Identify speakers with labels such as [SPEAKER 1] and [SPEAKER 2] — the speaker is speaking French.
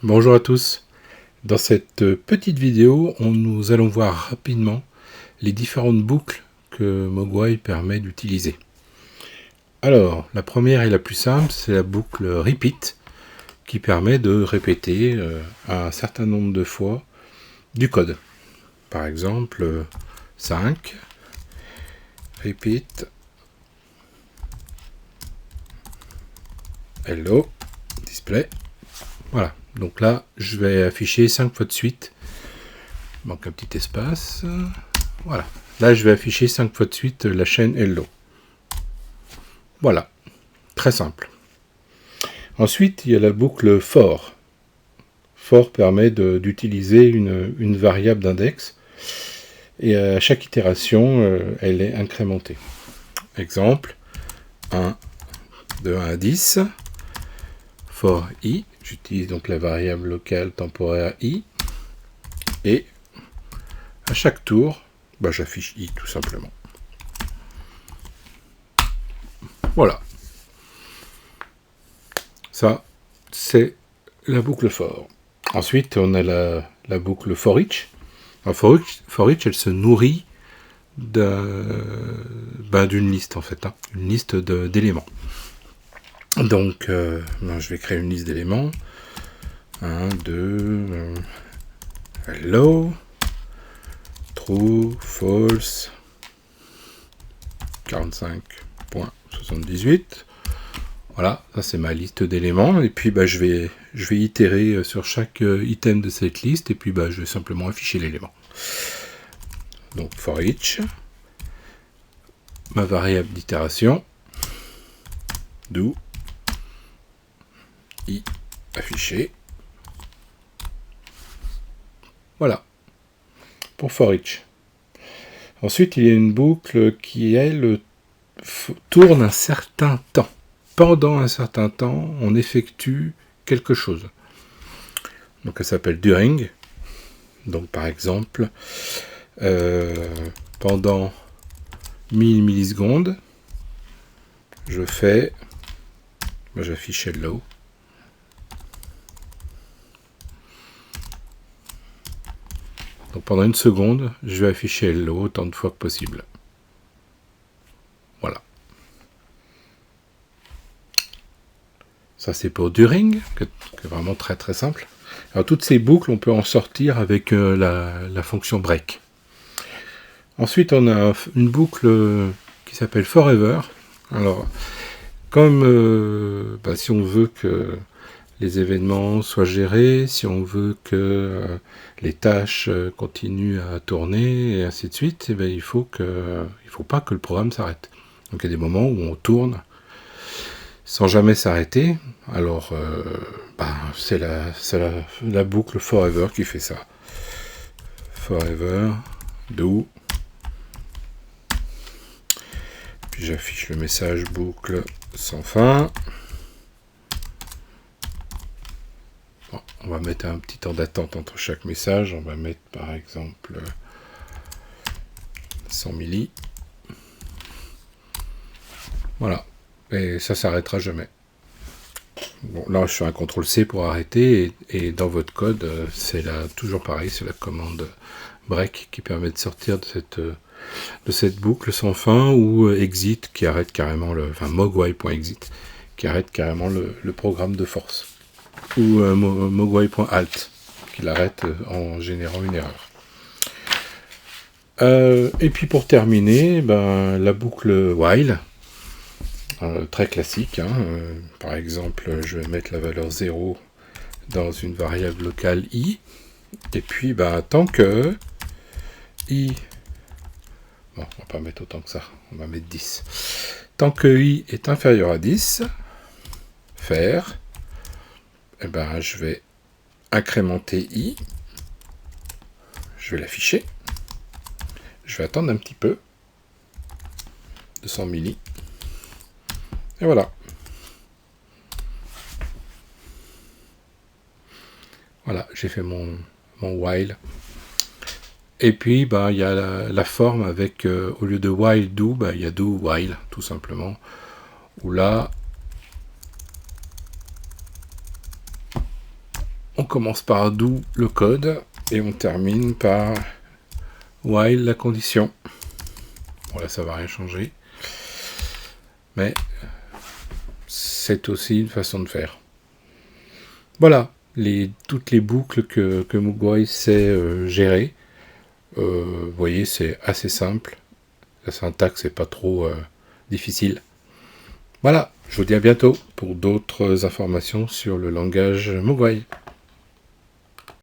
[SPEAKER 1] Bonjour à tous. Dans cette petite vidéo, nous allons voir rapidement les différentes boucles que Mogwai permet d'utiliser. Alors, la première et la plus simple, c'est la boucle repeat, qui permet de répéter un certain nombre de fois du code. Par exemple, 5, repeat, hello, display. Voilà, donc là, je vais afficher 5 fois de suite. Il manque un petit espace. Voilà, là, je vais afficher 5 fois de suite la chaîne hello. Voilà, très simple. Ensuite, il y a la boucle for. For permet d'utiliser une variable d'index. Et à chaque itération, elle est incrémentée. Exemple, 1, de 1 à 10. For i, j'utilise donc la variable locale temporaire i. Et à chaque tour, j'affiche i tout simplement. Voilà. Ça, c'est la boucle for. Ensuite, on a la boucle for each. Alors, for each, elle se nourrit d'une liste, en fait. Une liste d'éléments. Donc, je vais créer une liste d'éléments. 1, 2, hello, true, false, 45.78. Voilà, ça c'est ma liste d'éléments. Et puis je vais itérer sur chaque item de cette liste. Et puis je vais simplement afficher l'élément. Donc for each, ma variable d'itération, do, i affiché. Voilà, pour for each. Ensuite, il y a une boucle qui, elle, tourne un certain temps. Pendant un certain temps, on effectue quelque chose. Donc, elle s'appelle during. Donc, par exemple, pendant 1000 millisecondes, j'affiche hello. Donc, pendant une seconde, je vais afficher hello autant de fois que possible. Voilà. Ça, c'est pour during, qui est vraiment très très simple. Alors, toutes ces boucles, on peut en sortir avec la fonction break. Ensuite, on a une boucle qui s'appelle forever. Alors, comme si on veut que les événements soient gérés, si on veut que les tâches continuent à tourner, et ainsi de suite, il faut pas que le programme s'arrête. Donc, il y a des moments où on tourne sans jamais s'arrêter. Alors, c'est la boucle forever qui fait ça. Forever, do. Puis j'affiche le message boucle sans fin. Bon, on va mettre un petit temps d'attente entre chaque message. On va mettre par exemple 100 milli. Voilà. Et ça s'arrêtera jamais. Bon, là, je fais un CTRL-C pour arrêter. Et dans votre code, c'est toujours pareil. C'est la commande break qui permet de sortir de cette boucle sans fin, ou exit qui arrête carrément mogwai.exit qui arrête carrément le programme de force, ou mogwai.alt qui l'arrête en générant une erreur. Et puis pour terminer, la boucle while, très classique. Par exemple, je vais mettre la valeur 0 dans une variable locale i, et puis tant que i, bon, on va pas mettre autant que ça, on va mettre 10. Tant que i est inférieur à 10, faire, je vais incrémenter i, je vais l'afficher, je vais attendre un petit peu, 200 milli, et voilà. Voilà, j'ai fait mon while. Et puis, il y a la forme avec, au lieu de while do, il y a do while, tout simplement. Où là, On commence par do le code et on termine par while la condition. Bon là ça va rien changer, mais c'est aussi une façon de faire. Voilà, toutes les boucles que Mugwai sait gérer. Vous voyez, c'est assez simple. La syntaxe n'est pas trop difficile. Voilà, je vous dis à bientôt pour d'autres informations sur le langage Mugwai.